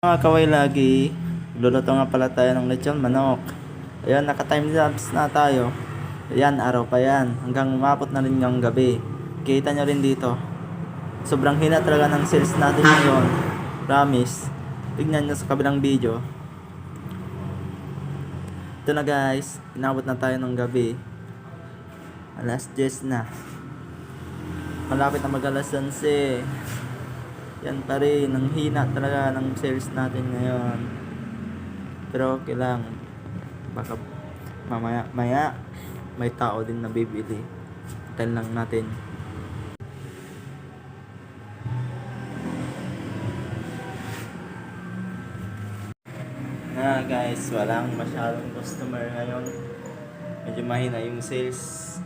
Mga kaway lagi, luluto nga pala tayo ng lechon manok. Ayan, naka-time lapse na tayo. Ayan, araw pa yan. Hanggang umabot na rin yung gabi. Kita nyo rin dito. Sobrang hina talaga ng sales natin ngayon. Promise. Tignan nyo sa kabilang video. Ito na guys, inabot na tayo ng gabi. Alas 10 na. Malapit na mag-alas 11. Yan pa rin, ang hina talaga ng sales natin ngayon. Pero okay lang. Baka maya may tao din na bibili. Hintayin lang natin. Guys, walang masyadong customer ngayon. Medyo mahina yung sales.